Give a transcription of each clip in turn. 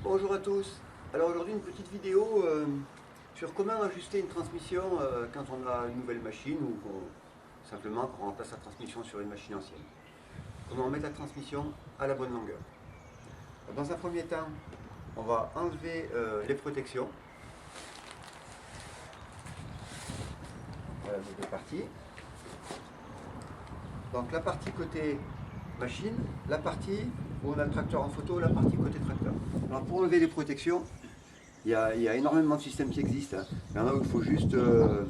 Bonjour à tous. Alors aujourd'hui une petite vidéo sur comment ajuster une transmission quand on a une nouvelle machine ou simplement qu'on remplace la transmission sur une machine ancienne. Comment mettre la transmission à la bonne longueur. Dans un premier temps, on va enlever les protections. Voilà les deux parties. Donc la partie côté machine, la partie où on a le tracteur en photo, la partie côté tracteur. Alors pour enlever les protections, il y a énormément de systèmes qui existent. Il y en a où il faut juste... il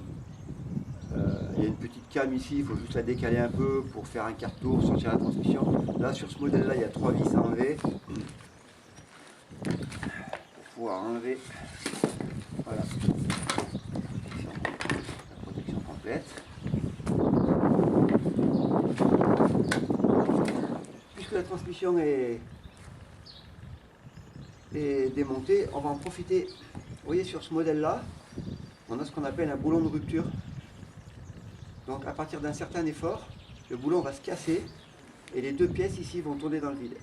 y a une petite cam ici, il faut juste la décaler un peu pour faire un quart tour, sortir la transmission. Là, sur ce modèle-là, il y a 3 vis à enlever. Pour pouvoir enlever voilà, la protection complète. Puisque la transmission est démontée, on va en profiter. Vous voyez, sur ce modèle-là, on a ce qu'on appelle un boulon de rupture. Donc à partir d'un certain effort, le boulon va se casser et les deux pièces ici vont tourner dans le vide.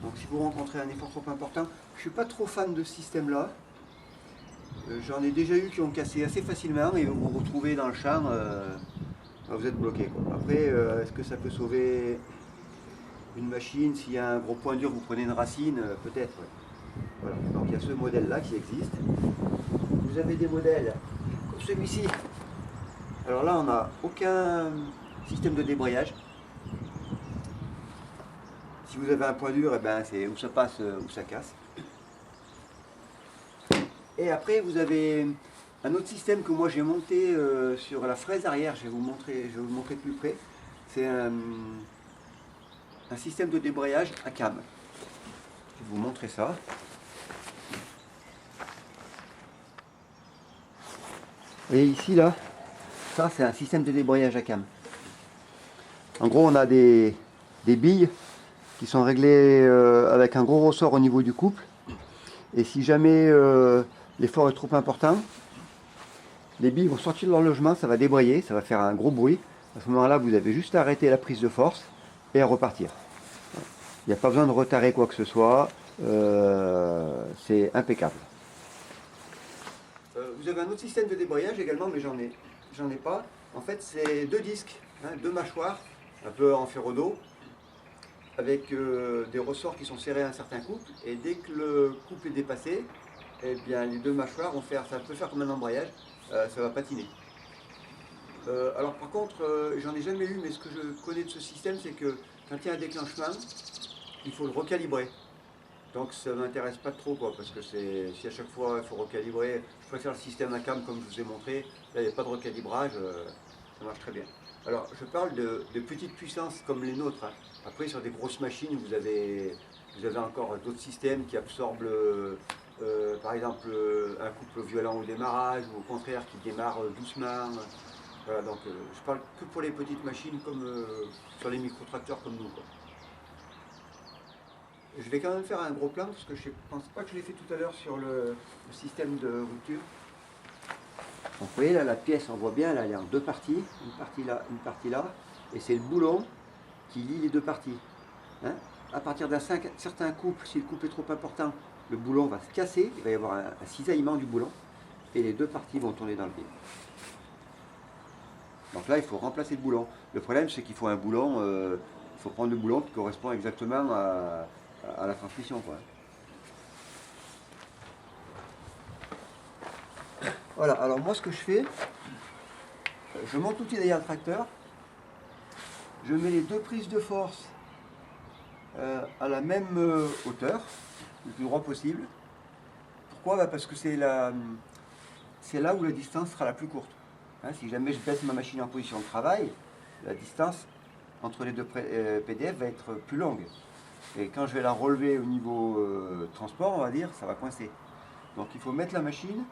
Donc si vous rencontrez un effort trop important, je ne suis pas trop fan de ce système-là. J'en ai déjà eu qui ont cassé assez facilement et vous vous retrouvez dans le champ, vous êtes bloqué, quoi. Après, est-ce que ça peut sauver une machine? S'il y a un gros point dur, vous prenez une racine, peut-être. Ouais. Voilà. Donc il y a ce modèle-là qui existe. Vous avez des modèles comme celui-ci. Alors là, on n'a aucun système de débrayage. Si vous avez un point dur, eh ben, c'est où ça passe, où ça casse. Et après, vous avez un autre système que moi j'ai monté sur la fraise arrière. Je vais vous montrer de plus près. C'est un système de débrayage à cam. Je vais vous montrer ça. Vous voyez ici, là, ça c'est un système de débrayage à cam. En gros, on a des billes qui sont réglées avec un gros ressort au niveau du couple. Et si jamais l'effort est trop important, les billes vont sortir de leur logement, ça va débrayer, ça va faire un gros bruit. À ce moment-là, vous avez juste à arrêter la prise de force et à repartir. Il n'y a pas besoin de retarder quoi que ce soit, c'est impeccable. Vous avez un autre système de débrayage également, mais j'en ai pas. En fait, c'est deux disques, deux mâchoires, un peu en ferro-dos, avec des ressorts qui sont serrés à un certain couple. Et dès que le couple est dépassé, eh bien, les deux mâchoires vont faire, ça peut faire comme un embrayage, ça va patiner. Alors par contre, j'en ai jamais eu, mais ce que je connais de ce système, c'est que quand il y a un déclenchement, il faut le recalibrer. Donc ça ne m'intéresse pas trop, quoi, parce que si à chaque fois il faut recalibrer, je préfère le système à cam comme je vous ai montré. Là, il n'y a pas de recalibrage, ça marche très bien. Alors je parle de petites puissances comme les nôtres. Hein. Après, sur des grosses machines, vous avez encore d'autres systèmes qui absorbent par exemple un couple violent au démarrage, ou au contraire qui démarre doucement. Voilà, donc je parle que pour les petites machines comme sur les micro-tracteurs comme nous, quoi. Je vais quand même faire un gros plan parce que je ne pense pas que je l'ai fait tout à l'heure sur le système de rupture. Donc, vous voyez là, la pièce, on voit bien, là, elle est en deux parties, une partie là, et c'est le boulon qui lie les deux parties. Hein, à partir d'un certain couple, si le couple est trop important, le boulon va se casser, il va y avoir un cisaillement du boulon, et les deux parties vont tourner dans le vide. Donc là, il faut remplacer le boulon. Le problème, c'est qu'il faut un boulon, il faut prendre le boulon qui correspond exactement à la transmission, quoi. Voilà, alors moi ce que je fais, je monte l'outil derrière le tracteur, je mets les deux prises de force à la même hauteur, le plus droit possible. Pourquoi? Parce que c'est là où la distance sera la plus courte. Hein, si jamais je baisse ma machine en position de travail, la distance entre les deux PDF va être plus longue. Et quand je vais la relever au niveau transport, on va dire, ça va coincer. Donc il faut mettre la machine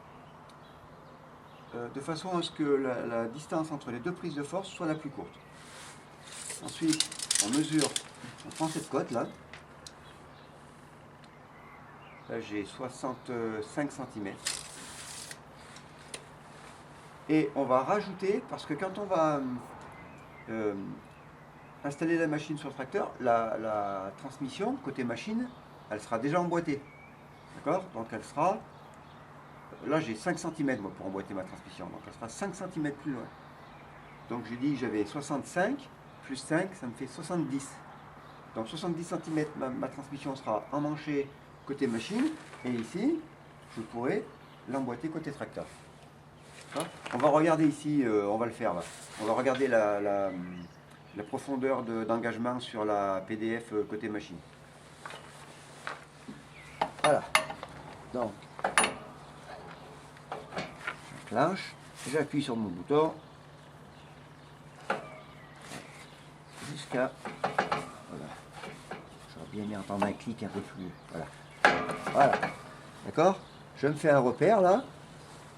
de façon à ce que la distance entre les deux prises de force soit la plus courte. Ensuite, on mesure, on prend cette cote là. Là j'ai 65 cm. Et on va rajouter, parce que quand on va installer la machine sur le tracteur, la transmission, côté machine, elle sera déjà emboîtée. D'accord? Donc elle sera... Là j'ai 5 cm moi, pour emboîter ma transmission, donc elle sera 5 cm plus loin. Donc j'ai dit que j'avais 65, plus 5, ça me fait 70. Donc 70 cm, ma transmission sera emmanchée côté machine, et ici, je pourrai l'emboîter côté tracteur. On va regarder ici, on va le faire là. On va regarder la profondeur d'engagement sur la PDF côté machine. Voilà. Donc, j'enclenche, j'appuie sur mon bouton jusqu'à... Voilà. J'aurais bien aimé entendre un clic un peu plus... Voilà. Voilà. D'accord? Je me fais un repère là.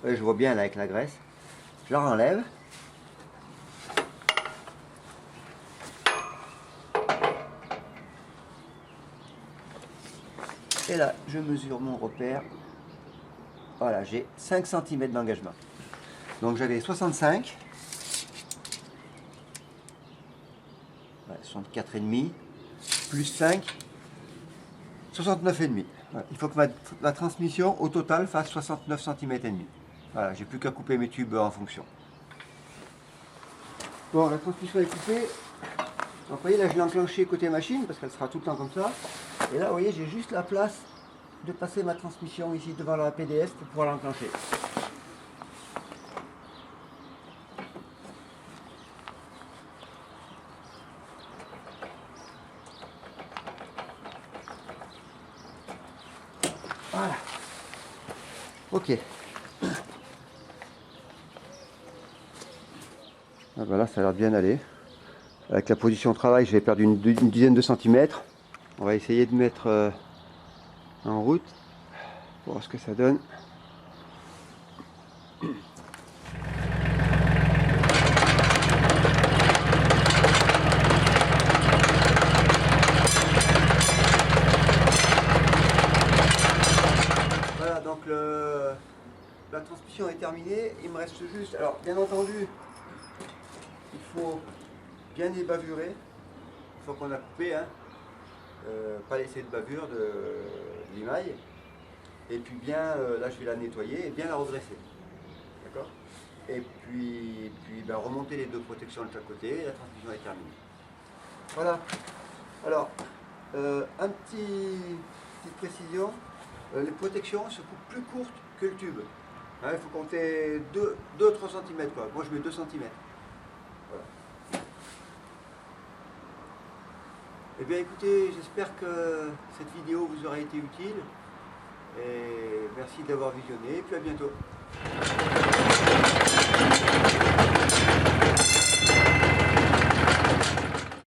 Je vois bien là avec la graisse. Je la enlève. Et là, je mesure mon repère. Voilà, j'ai 5 cm d'engagement. Donc j'avais 65. Ouais, 64,5. Plus 5. 69,5. Voilà. Il faut que ma transmission au total fasse 69 cm et demi. Voilà, j'ai plus qu'à couper mes tubes en fonction. Bon, la transmission est coupée. Donc vous voyez là je l'ai enclenché côté machine parce qu'elle sera tout le temps comme ça. Et là vous voyez j'ai juste la place de passer ma transmission ici devant la PDF pour pouvoir l'enclencher. Voilà. Ok. Ah ben là ça a l'air de bien aller. Avec la position de travail j'ai perdu une dizaine de centimètres. On va essayer de mettre en route pour voir ce que ça donne. Voilà, donc la transmission est terminée. Il me reste juste, alors bien entendu, il faut bien débavurer une fois qu'on a coupé, hein. Pas laisser de bavure de limaille. Et puis bien, là je vais la nettoyer et bien la redresser. D'accord? Et puis ben, remonter les deux protections de chaque côté et la transmission est terminée. Voilà. Alors, petite précision, les protections se coupent plus courtes que le tube. Hein, il faut compter 2-3 cm quoi. Moi je mets 2 cm. Voilà. Eh bien écoutez, j'espère que cette vidéo vous aura été utile. Et merci d'avoir visionné, et puis à bientôt.